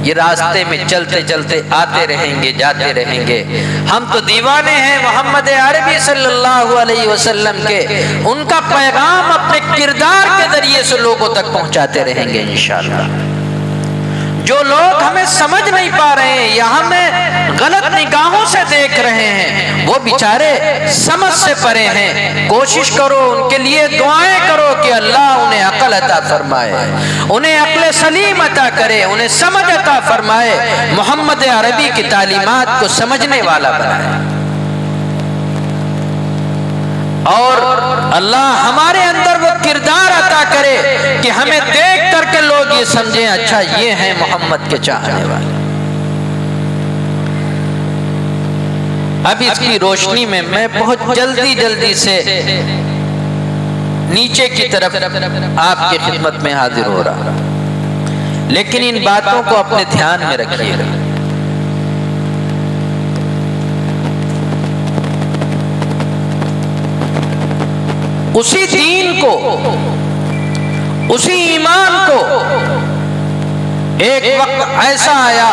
ये रास्ते में चलते चलते आते रहेंगे, जाते रहेंगे। हम तो दीवाने हैं मोहम्मद अरबी सल्लल्लाहु अलैहि वसल्लम के। उनका पैगाम अपने किरदार के जरिए से लोगों तक पहुंचाते रहेंगे इंशाअल्लाह। जो लोग हमें समझ नहीं पा रहे हैं या हमें गलत निगाहों से देख रहे हैं, वो बेचारे समझ से परे हैं। कोशिश करो, उनके लिए दुआएं करो कि अल्लाह उन्हें अक्ल अता फरमाए, उन्हें अक्ल सलीम अता करे, उन्हें समझ अता फरमाए, मोहम्मद अरबी की तालीमात को समझने वाला बनाए। और अल्लाह हमारे अंदर वो किरदार अता करे कि हमें देख करके लोग ये समझें, अच्छा ये हैं मोहम्मद के चाहने वाले। अब इसकी रोशनी में मैं बहुत जल्दी से नीचे की तरफ आपकी खिदमत में हाजिर हो रहा, लेकिन इन बातों को अपने ध्यान में रखिएगा। उसी दीन को, उसी ईमान को एक वक्त ऐसा आया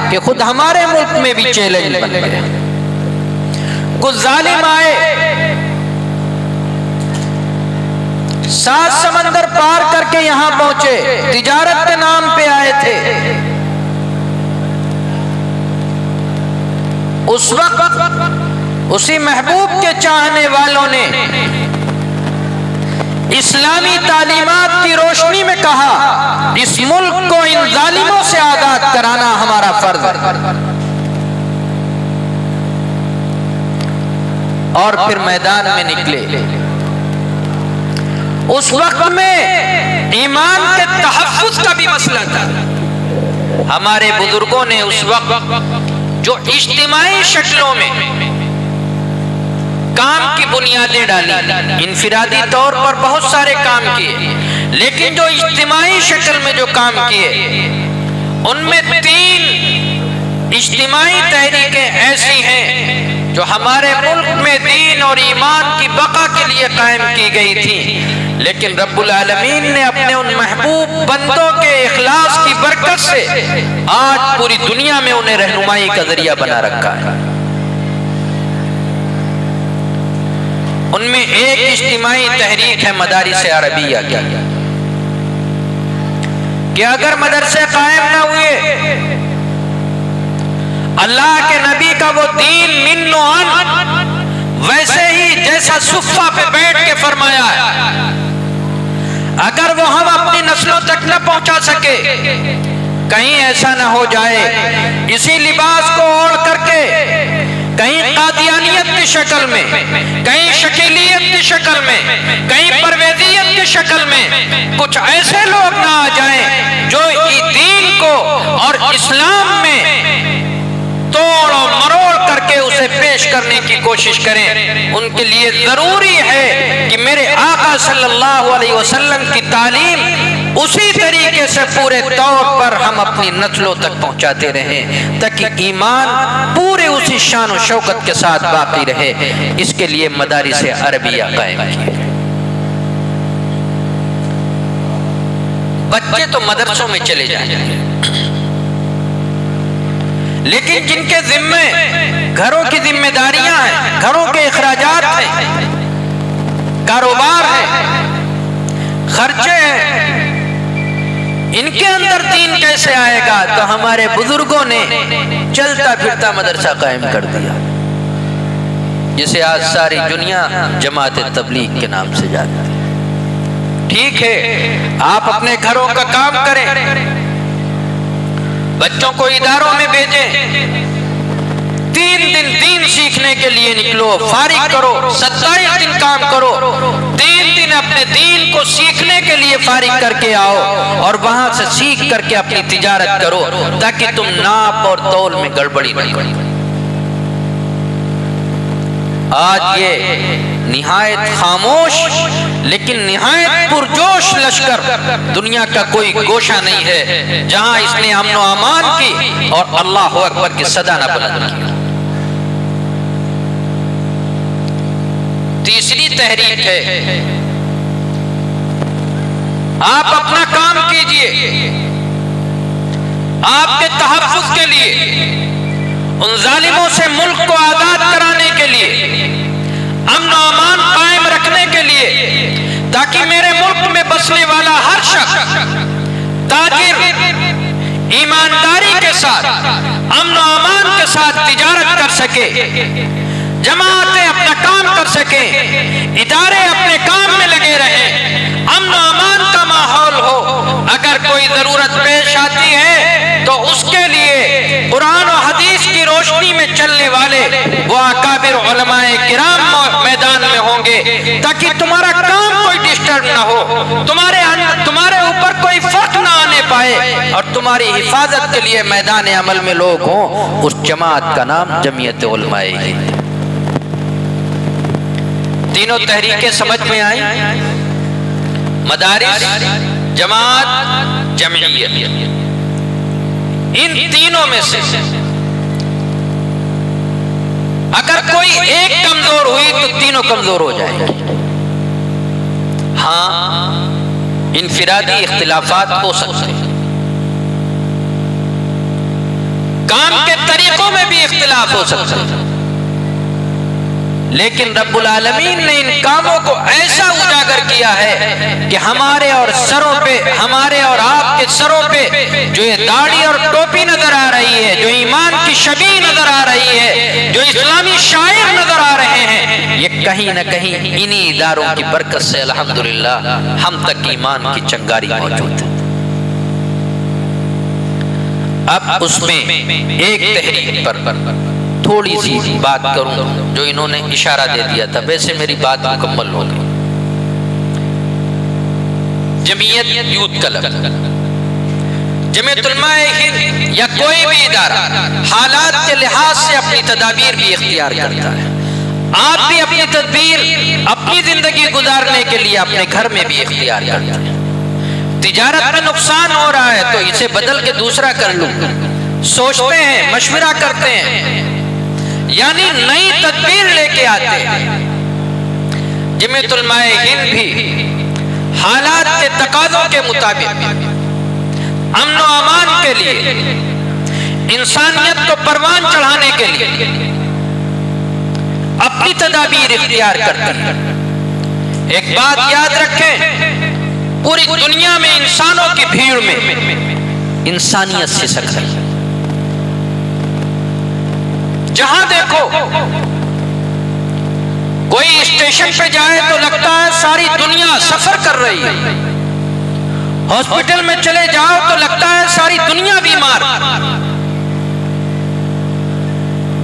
कि खुद हमारे मुल्क में भी चैलेंज बन गया। कुछ जालिम आए, 7 समंदर पार करके यहां पहुंचे, तिजारत के नाम पे आए थे। उस वक्त उसी महबूब के चाहने वालों ने इस्लामी तालीमात की रोशनी में कहा, इस मुल्क को इन जालिमों से आजाद कराना हमारा फर्ज है। और फिर मैदान में निकले। उस वक्त में ईमान के तहफ्फुज़ का भी मसला था। हमारे बुजुर्गों ने उस वक्त जो इज्तिमाई शक्लों में काम की बुनियादें डाली, इनफिरादी तौर पर बहुत सारे काम किए, लेकिन जो इज्तिमाई शक्ल में जो काम किए, उनमें 3 इज्तिमाई तहरीकें ऐसी हैं जो हमारे मुल्क में दीन और ईमान की बका के लिए कायम की गई थी। लेकिन रब्बुल आलमीन ने अपने उन महबूब बंदों के इखलास की बरकत से आज पूरी दुनिया में उन्हें रहनुमाई का जरिया बना रखा है। उनमें एक इज्तिमाई तहरीक है मदारिस अरबिया की, कि अगर मदरसे कायम ना हुए, अल्लाह के नबी का वो दीन मिन्नो अन वैसे ही जैसा सुफ़ा पे बैठ के फरमाया है, अगर वो हम अपनी नस्लों तक न पहुंचा सके, कहीं ऐसा ना हो जाए इसी लिबास को ओढ़ करके कहीं कादियानियत की शक्ल में, कहीं शकीलियत की शक्ल में, कहीं परवेजियत की शक्ल में कुछ ऐसे लोग ना आ जाएं जो दीन को और इस्लाम में तोड़ और मरोड़ करके उसे पेश करने की कोशिश करें। उनके लिए जरूरी है कि मेरे आका सल्लल्लाहु अलैहि वसल्लम की तालीम उसी तरीके से पूरे तौर पर हम अपनी नस्लों तक पहुंचाते रहें, ताकि ईमान पूरे उसी शान और शौकत के साथ बाकी रहे। इसके लिए मदारिस अरबिया कायम किए। बच्चे तो मदरसों में चले जाएंगे, लेकिन जिनके जिम्मे घरों की जिम्मेदारियां हैं, घरों के इखराजात हैं, कारोबार है, खर्चे हैं, इनके अंदर दीन कैसे आएगा? तो हमारे बुजुर्गों ने चलता फिरता मदरसा कायम कर दिया, जिसे आज सारी दुनिया जमात तबलीग के नाम से जानती है। ठीक है, आप अपने घरों का काम करें, बच्चों को इदारों में भेजें, 3 दिन दीन सीखने के लिए निकलो, फारिग करो, 27 दिन काम करो, 3 दिन अपने दीन को सीखने के लिए फारिग करके आओ और वहां से सीख करके अपनी तिजारत करो, ताकि तुम नाप और तौल में गड़बड़ी न करो। आज ये निहायत खामोश लेकिन निहायत पुरजोश लश्कर, दुनिया का कोई गोशा नहीं है जहां इसने अमन व अमान की और अल्लाह अकबर की सदा न बुलंद की। तीसरी तहरीक है, आप अपना काम कीजिए, आपके तहफ्फुज़ के लिए, उन जालिमों से मुल्क को आज़ाद कराने के लिए, अमन और अमान कायम रखने के लिए, ताकि मेरे मुल्क में बसने वाला हर शख्स ताजिर ईमानदारी के साथ, अमन और अमान के साथ तिजारत कर सके, जमातें अपना काम कर सके, इदारे अपने काम में लगे रहें, अमन और अमान का माहौल हो। अगर कोई जरूरत पेश आती है तो उसके लिए कुरान और हदीस की रोशनी में चलने वाले वो अकाबिर उलमाए किराम मैदान में होंगे, ताकि तुम्हारा काम कोई डिस्टर्ब ना हो, तुम्हारे ऊपर कोई फर्क ना आने पाए, और तुम्हारी हिफाजत के लिए मैदान अमल में लोग हों। उस जमात का नाम जमीयत उलमाए हिंद। तीनों तहरीकें समझ में आई, मदारिस, जमात, जमीयत। इन तीनों में से अगर कोई एक कमजोर हुई तो तीनों कमजोर हो जाएंगे। हाँ, इनफिरादी इख्तिलाफात हो सकते हैं, काम के तरीकों में भी इख्तिलाफ हो सकता है, लेकिन रब्बुल आलमीन ने इन कामों को ऐसा उजागर किया है कि हमारे और सरों पे, हमारे और आपके सरों पे जो ये दाढ़ी और टोपी नजर आ रही है, जो ईमान की शबी नजर आ रही है, जो इस्लामी शायर नजर आ रहे हैं, ये कहीं न कहीं इन्हीं इदारों की बरकत से अल्हम्दुलिल्लाह हम तक ईमान की चंगारी मौजूद है। अब उसमें एक तहरीक पर थोड़ी सी बात करूं, जो इन्होंने इशारा दे दिया था, वैसे मेरी बात मुकम्मल हो गई। जमीयत यूथ क्लब, जमीयत उलमाए हिंद या कोई भी इदारा हालात के लिहाज से अपनी तदाबीर भी इख्तियार करता है। आप भी अपनी तदबीर अपनी जिंदगी गुजारने के लिए अपने घर में भी इख्तियार करते हैं। तिजारत में नुकसान हो रहा है तो इसे बदल के दूसरा कर लूं, सोचते हैं, मशवरा करते हैं, यानी नई तदबीर लेके आते हैं। जमीयत उलमाए हिंद भी हालात के तकाज़ों के मुताबिक अमन और अमान के लिए, इंसानियत को परवान चढ़ाने के लिए अपनी तदाबीर इख्तियार करती है। एक बात याद रखें, पूरी दुनिया में इंसानों की भीड़ में इंसानियत से सकती है। जहां देखो, कोई स्टेशन पे जाए तो लगता है सारी दुनिया सफर कर रही है, हॉस्पिटल में चले जाओ तो लगता है सारी दुनिया बीमार,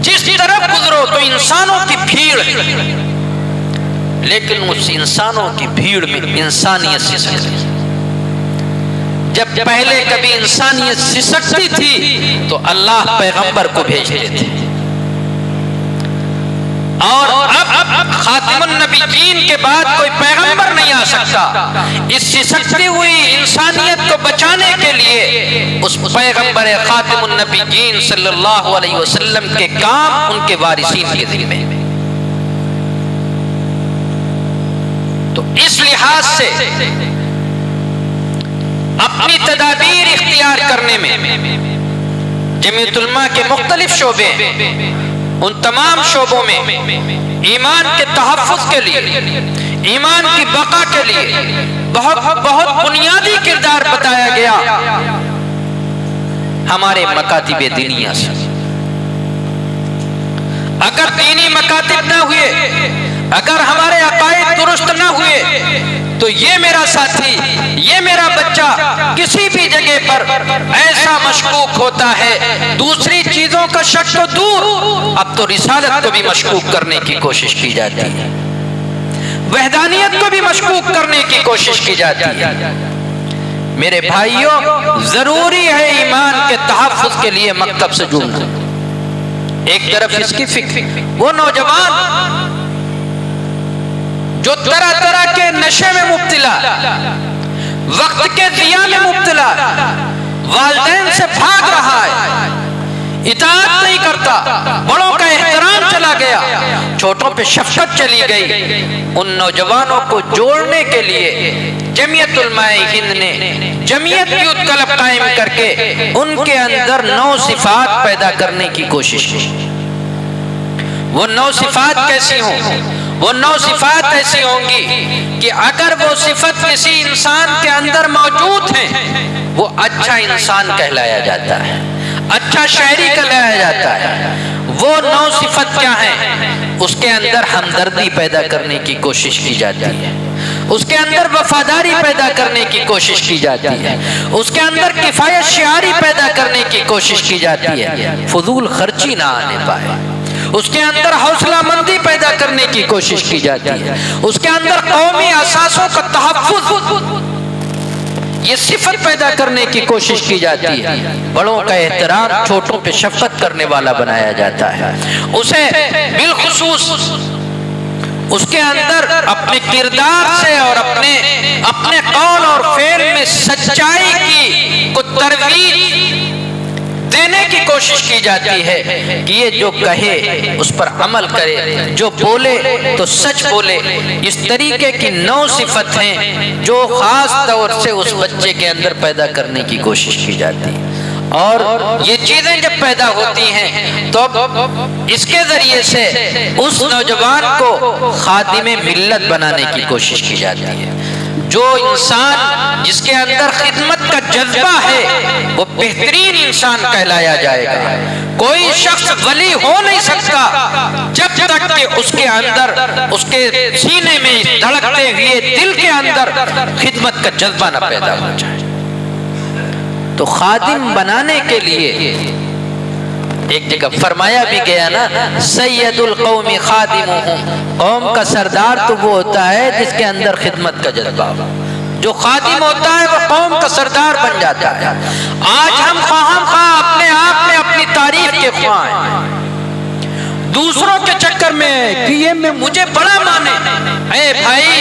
जिस तरफ गुजरो तो इंसानों की भीड़ है, लेकिन उस इंसानों की भीड़ में इंसानियत सिसकती है। जब पहले कभी इंसानियत सिसकती थी तो अल्लाह पैगंबर को भेजते थे, और अब खातिमुन नबीयीन के बाद कोई पैगंबर नहीं आ सकता। इस सिसकती हुई इंसानियत को बचाने के लिए उस पैगंबर खातिमुन नबीयीन सल्लल्लाहु अलैहि वसल्लम के काम उनके वारिसीन के जिम्मे। तो इस लिहाज से अपनी तदाबीर इख्तियार करने में जमीयत उलमा के मुख्तलिफ शोबे, उन तमाम शोबों में ईमान के तहफ्फुज़ के लिए, ईमान की बका के लिए बहुत बुनियादी किरदार बताया गया हमारे मकातिब दीनिया से। अगर दीनी मकातिब ना हुए, अगर हमारे अकायद दुरुस्त ना हुए, तो ये मेरा साथी, ये मेरा बच्चा किसी भी जगह पर ऐसा मशकूक होता है, दूसरी चीजों का शक तो दूर, अब तो रिसालत को भी मशकूक करने की कोशिश की जाती है, वहदानियत को भी मशकूक करने की कोशिश की जाती है। मेरे भाइयों, जरूरी है ईमान के तहफ्फुज़ के लिए मकतब से जुड़ना। एक तरफ इसकी फिक्र, वो नौजवान जो तरह तरह के नशे में मुब्तला, वक्त के दिया में मुब्तला, वालिदैन से भाग रहा है, इताअत नहीं करता, बड़ों का एहतराम चला गया, छोटों पे शफकत चली गई। उन नौजवानों को जोड़ने के लिए जमीयत उलमाए हिंद ने जमीयत यूथ क्लब कायम करके उनके अंदर 9 सिफात पैदा करने की कोशिश की। वो 9 सिफात कैसी हों? वो 9 सिफात ऐसी होंगी कि अगर वो सिफत किसी इंसान के अंदर मौजूद है, वो अच्छा इंसान कहलाया जाता है, अच्छा शहरी कहलाया जाता है। वो 9 सिफत क्या है? उसके अंदर हमदर्दी पैदा करने की कोशिश की जाती है, उसके अंदर वफादारी पैदा करने की कोशिश की जाती है, उसके अंदर किफायत शियारी पैदा करने की कोशिश की जाती है, फजूल खर्ची ना आने पाए। उसके अंदर हौसला मंदी पैदा करने की कोशिश की जाती है, उसके अंदर कौमी असासों का तहफ्फुज़, ये सिफत पैदा करने की कोशिश की जाती है। बड़ों का एहतराम, छोटों पे शफकत करने वाला बनाया जाता है। उसे बिलखुसूस उसके अंदर अपने किरदार से और अपने कौल और फेल में सच्चाई की को तरवीज देने की कोशिश की जाती है कि ये जो कहे उस पर अमल करे, जो बोले तो सच बोले। इस तरीके की 9 सिफत हैं जो खास तौर से उस बच्चे के अंदर पैदा करने की कोशिश की जाती है। और ये चीजें जब पैदा होती हैं तो इसके जरिए से उस नौजवान को खादिमे मिल्लत बनाने की कोशिश की जाती है। जो इंसान जिसके अंदर खिदमत का जज्बा है वो बेहतरीन इंसान कहलाया जाएगा। कोई शख्स वली हो नहीं सकता जब तक कि उसके अंदर, उसके सीने में धड़कते हुए दिल के अंदर खिदमत का जज्बा न पैदा हो जाए। तो खादिम बनाने के लिए एक जगह फरमाया भी गया ना, सैयदुल कौमी खादिमुहुम, कौम का सरदार तो वो होता है जिसके अंदर खिदमत का जज्बा हो। जो खादिम होता है वो कौम का सरदार बन जाता है। आज हम अपने आप में अपनी तारीफ के ख्वाह हैं, दूसरों के चक्कर में कि ये मुझे बड़ा माने। ए भाई,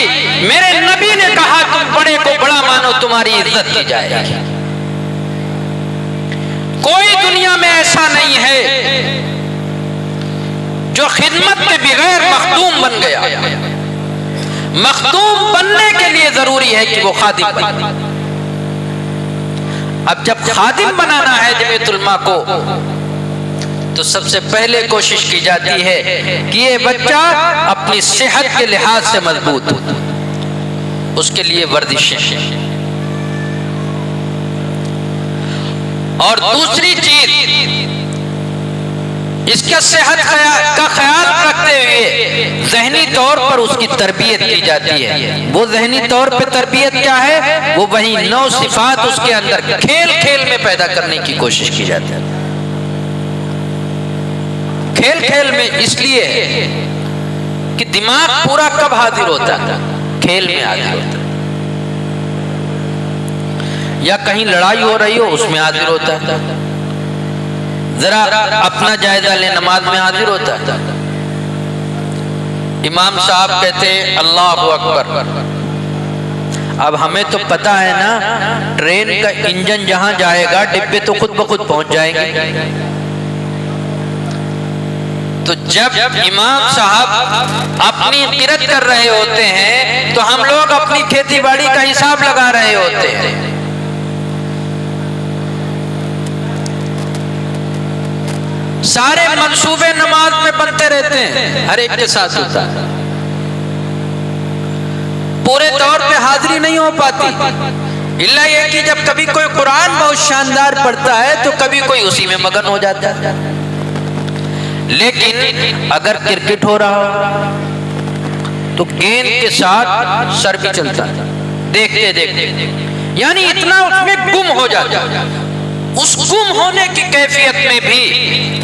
मेरे नबी ने कहा तुम बड़े को बड़ा मानो, तुम्हारी इज्जत की जाएगी। कोई दुनिया में ऐसा नहीं है जो खिदमत के बगैर मखदूम बन गया। मखदूम बनने के लिए जरूरी है कि वो खादिम बने। अब जब खादिम बनाना है जमीयत उलमा को, तो सबसे पहले कोशिश की जाती है कि ये बच्चा अपनी सेहत के लिहाज से मजबूत हो। उसके लिए वर्जिशें, और दूसरी चीज इसके सेहत का ख्याल रखते हुए जहनी तौर पर उसकी तरबियत की जाती है। वो जहनी तौर पर तरबियत क्या है? वो वही 9 सिफात उसके अंदर खेल खेल में पैदा करने की कोशिश की जाती है। खेल खेल में इसलिए कि दिमाग पूरा कब हाजिर होता है? खेल में हाजिर होता है। या कहीं लड़ाई हो रही हो उसमें हाजिर होता है। जरा अपना जायजा ले, नमाज में हाजिर होता है। इमाम साहब कहते हैं अल्लाहु अकबर। अब हमें तो पता है ना, ट्रेन का इंजन जहां जाएगा डिब्बे तो खुद ब खुद पहुंच जाएंगे। तो जब इमाम साहब अपनी किरत कर रहे होते हैं तो हम लोग अपनी खेती बाड़ी का हिसाब लगा रहे होते हैं। सारे मंसूबे नमाज में बनते रहते हैं, हर एक के साथ होता है। पूरे तौर पे हाजिरी नहीं हो पाती, इल्ला ये कि जब कभी कोई कुरान बहुत शानदार पढ़ता है तो कभी कोई उसी में मगन हो जाता है। लेकिन अगर क्रिकेट हो रहा हो तो गेंद के साथ सर भी चलता है, देखते देखते, यानी इतना उसमें गुम हो जाता है। उस गुम होने की कैफियत में भी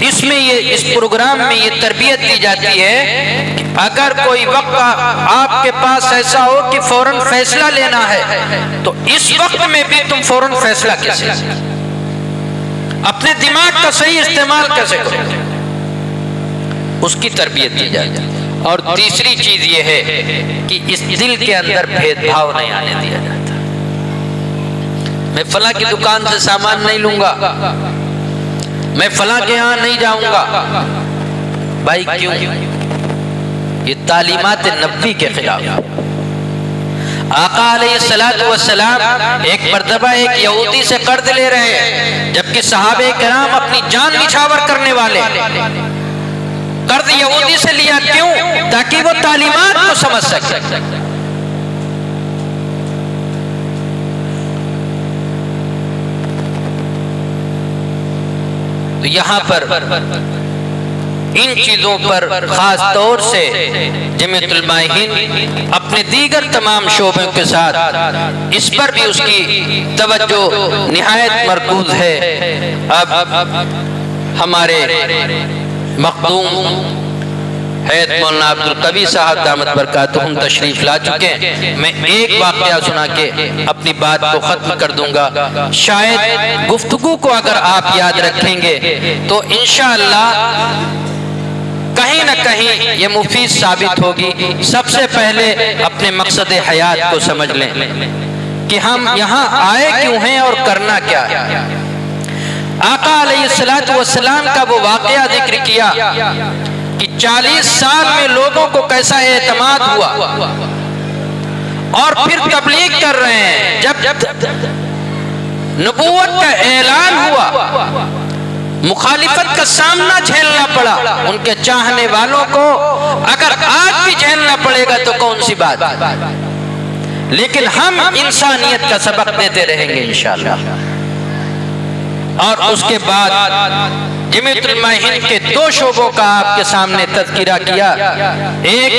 इस प्रोग्राम में ये तरबियत दी जाती है कि अगर कोई वक्त आपके पास ऐसा हो कि फौरन फैसला लेना है तो इस वक्त में भी तुम फौरन फैसला कैसे, अपने दिमाग का सही इस्तेमाल कैसे करो, उसकी तरबियत दी जाती है। और तीसरी चीज ये है कि इस दिल के अंदर भेदभाव नहीं आने दिया जाता। मैं फला की दुकान से सामान नहीं लूंगा, मैं फला के यहाँ नहीं जाऊंगा। भाई क्यों? तालीमात नबी के खिलाफ। आका अलैहिस्सलातु वस्सलाम एक मर्तबा एक यहूदी से कर्ज ले रहे हैं, जबकि सहाबे किराम अपनी जान निछावर करने वाले। कर्ज यहूदी से लिया क्यों? ताकि वो तालीमात को समझ सके। तो यहां पर इन चीजों पर खास तौर से जमीयतुल उलमा हिंद अपने दीगर तमाम शोबों के साथ इस पर भी उसकी तवज्जो निहायत मरकूज है। अब हमारे मखदूम हैत मौलाना अब्दुल कवी साहब दामत बरकातुहुम तशरीफ ला चुके हैं। मैं एक वाक़या सुना के अपनी बात को खत्म कर दूंगा। शायद गुफ्तगू को अगर आप याद रखेंगे तो इंशाअल्लाह कहीं न कहीं ये मुफीद साबित होगी। सबसे पहले अपने मकसद हयात को समझ लें कि हम यहाँ आए क्यों हैं और करना क्या है। आका अलैहिस्सलातु वस्सलाम का वो वाक़या जिक्र किया कि 40 साल में लोगों को कैसा एतमाद हुआ और फिर तबलीग कर रहे हैं। जब नबूवत का ऐलान हुआ, मुखालिफत का सामना झेलना पड़ा उनके चाहने वालों को। अगर आज भी झेलना पड़ेगा तो कौन सी बात, लेकिन हम इंसानियत का सबक देते रहेंगे इंशाअल्लाह। और उसके बाद जमीयतुल उलमा हिंद के 2 शोबों का आपके सामने तज़किरा किया, एक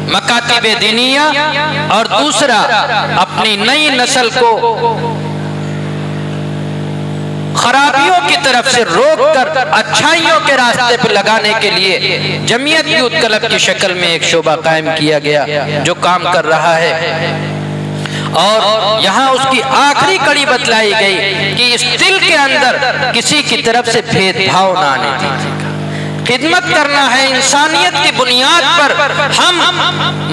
मकातिबे दीनिया और दूसरा अपनी नई नस्ल को खराबियों की तरफ से रोककर अच्छाइयों के रास्ते पर लगाने के लिए जमीयत यूथ क्लब की शक्ल में एक शोबा कायम किया गया जो काम कर रहा है। और यहाँ उसकी आखिरी कड़ी बतलाई गई कि इस दिल के अंदर किसी की तरफ से भेदभाव ना आने दीजिएगा। खिदमत करना है इंसानियत की बुनियाद पर। हम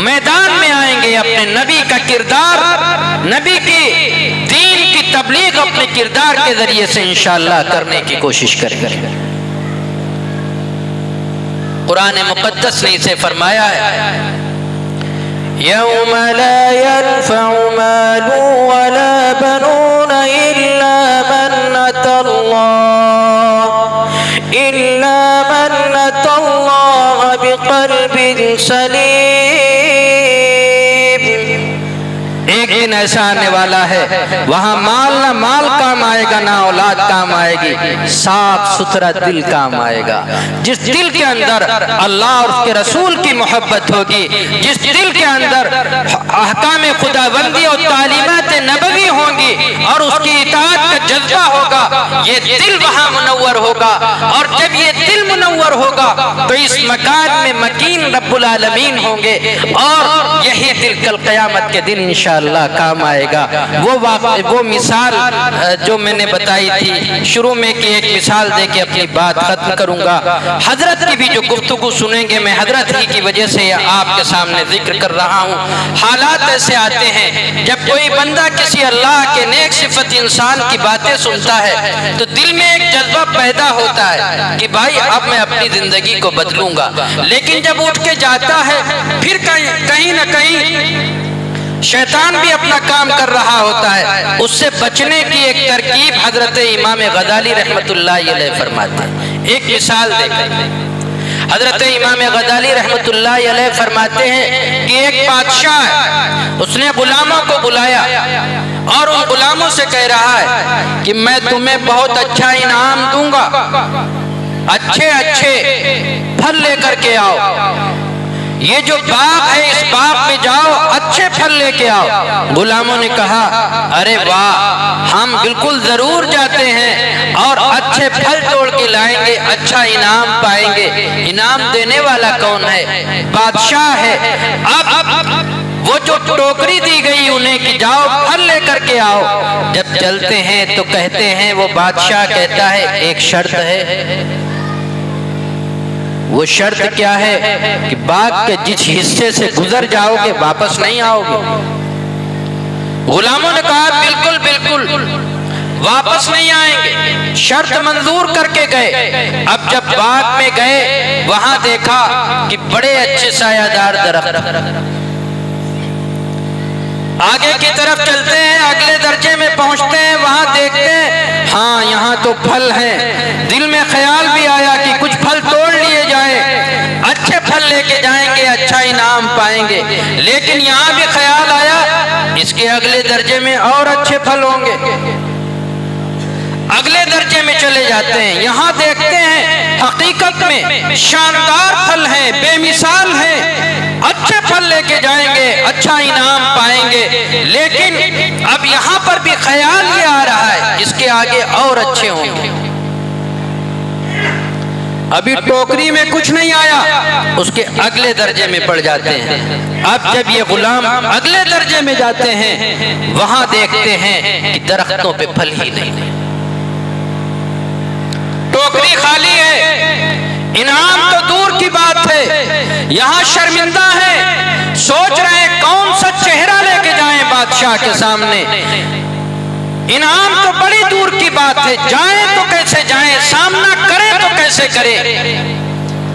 मैदान में आएंगे अपने नबी का किरदार, नबी की दीन की तबलीग अपने किरदार के जरिए से इंशाअल्लाह करने की कोशिश करेंगे। कुरान मुक़द्दस ने इसे फरमाया है, यौम ला यनफ़उ मालु वला बनून इल्ला मन अतल्लाह बिक़ल्बिन सलीम। एक दिन ऐसा आने वाला है वहां माल ना माल काम आएगा, ना औलाद काम आएगी, साफ सुथरा दिल काम आएगा। जिस दिल के अंदर अल्लाह और उसके रसूल की मोहब्बत होगी, जिस दिल के अंदर अहकाम खुदाबंदी और तालीमात नबवी होंगी और उसकी इताअत का जज्बा होगा, ये दिल वहां मुनव्वर होगा। और जब ये दिल मुनव्वर होगा तो इस मकान में मकीन रब्बुल आलमीन होंगे और यही दिल कल क़यामत के दिन इंशाअल्लाह काम आएगा। वो मिसाल जो मैंने बताई थी शुरू में कि एक मिसाल देके अपनी बात खत्म करूंगा। हजरत की भी जो गुफ्तगू सुनेंगे मैं हजरत ही की वजह से आपके सामने जिक्र कर रहा हूँ। हालात ऐसे आते हैं जब कोई बंदा किसी अल्लाह के नेक सिफत इंसान की बातें सुनता है तो दिल में एक जज्बा पैदा होता है कि भाई अब मैं अपनी जिंदगी को बदलूंगा। लेकिन जब उठ के जाता है फिर कहीं ना कहीं शैतान भी अपना काम कर रहा होता है। उससे बचने की एक तरकीब हजरत इमाम गजाली रहमतुल्लाह अलैह फरमाते हैं। एक मिसाल देखें, हजरत इमाम गजाली रहमतुल्लाह अलैह फरमाते हैं कि एक बादशाह है, उसने गुलामों को बुलाया और उन गुलामों से कह रहा है कि मैं तुम्हें बहुत अच्छा इनाम दूंगा, अच्छे अच्छे फल लेकर के आओ। ये जो बाग है इस बाग में जाओ, अच्छे फल लेके आओ। गुलामों ने कहा अरे वाह, हम बिल्कुल जरूर जाते हैं और अच्छे फल तोड़ के लाएंगे, अच्छा इनाम पाएंगे। इनाम देने वाला कौन है? बादशाह है। अब वो जो टोकरी दी गई उन्हें कि जाओ फल लेकर के आओ, जब चलते हैं तो कहते हैं, वो बादशाह कहता है एक शर्त है। वो शर्त क्या है कि बाग के जिस हिस्से से गुजर जाओगे वापस नहीं आओगे। गुलामों ने कहा बिल्कुल बिल्कुल। वापस नहीं आएंगे, शर्त मंजूर करके गए। अब जब बाग में गए वहां देखा कि बड़े अच्छे सायादार दरख्त। आगे की तरफ चलते हैं, अगले दर्जे में पहुंचते हैं, वहां देखते हैं हाँ यहाँ तो फल हैं। दिल में ख्याल भी आया कि कुछ फल तोड़ लिए जाए, अच्छे फल लेके जाएंगे, अच्छा इनाम पाएंगे। लेकिन यहाँ भी ख्याल आया इसके अगले दर्जे में और अच्छे फल होंगे। अगले दर्जे में चले जाते हैं, यहाँ देखते हैं हकीकत में शानदार फल हैं, बेमिसाल हैं, अच्छे फल लेके जाएंगे, अच्छा इनाम पाएंगे। लेकिन अब यहाँ पर भी ख्याल ये आ रहा है इसके आगे और अच्छे होंगे। अभी टोकरी में कुछ नहीं आया, उसके अगले दर्जे में पड़ जाते हैं। अब जब ये गुलाम अगले दर्जे में जाते हैं वहां देखते हैं कि दरख्तों पे फल ही नहीं, टोकरी खाली है, इनाम तो दूर की बात है। यहाँ शर्मिंदा है, सोच रहे हैं कौन सा चेहरा लेके जाएं बादशाह के सामने। इनाम तो बड़ी दूर की बात है, जाएं तो कैसे जाएं, सामना करें तो कैसे करें।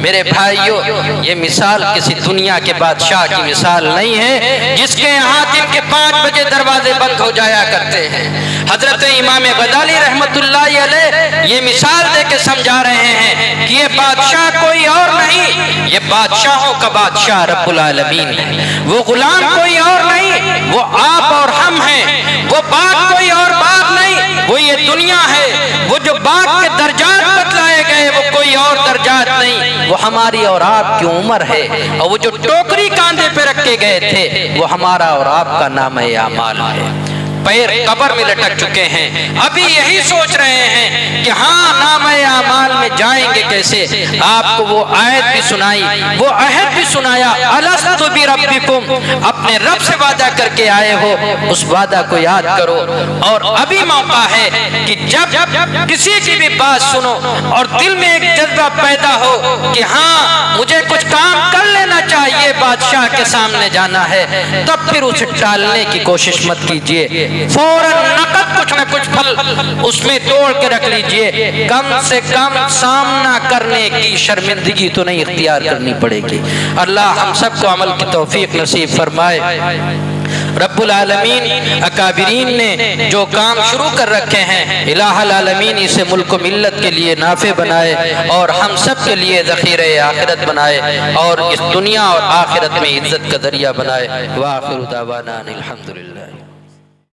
मेरे भाइयों, ये मिसाल किसी दुनिया के बादशाह की मिसाल नहीं है जिसके यहाँ दिन के 5 बजे दरवाजे बंद हो जाया करते हैं। हजरत इमाम गजाली रहमतुल्लाह अलैह ये मिसाल दे के समझा रहे हैं कि ये बादशाह कोई और नहीं, ये बादशाहों का बादशाह रब्बुल आलमीन है। वो गुलाम कोई और नहीं, वो आप और हम हैं। वो बाग कोई और बाग नहीं, वो ये दुनिया है। वो जो बाग के दर्जात बतलाए गए वो कोई और दर्जात नहीं, वो हमारी और आपकी उम्र है। और वो जो टोकरी कांधे पे रखे गए थे वो हमारा और आपका नाम है आमाल है। पैर कब्र में लटक चुके हैं, अभी यही सोच रहे हैं कि हाँ नाम आमाल में जाएंगे कैसे। आपको वो आयत भी सुनाई, वो अहद भी सुनाया, अलस्तु बिरब्बिकुम, अपने रब से वादा करके आए हो, उस वादा को याद करो। और अभी मौका है कि जब किसी की भी बात सुनो और दिल में एक जज्बा पैदा हो कि हाँ मुझे कुछ काम कर लेना चाहिए, बादशाह के सामने जाना है, तब फिर उसे टालने की कोशिश मत कीजिए। फौरन नकद कुछ न कुछ फल उसमें तोड़ के रख लीजिए। कम से कम सामना करने की शर्मिंदगी तो नहीं इख्तियार करनी पड़ेगी। अल्लाह हम सबको अमल की तौफीक नसीब फरमाए। रब्बुल आलमीन अकाबिरीन ने जो काम शुरू कर रखे हैं, इलाहुल आलमीन इसे मुल्क मिल्लत के लिए नाफे बनाए और हम सब के लिए ज़ख़ीरे आखिरत बनाए और इस दुनिया और आखिरत में इज्जत का दरिया बनाए। व आखिरु दावाना अनिल हम्दुलिल्लाह।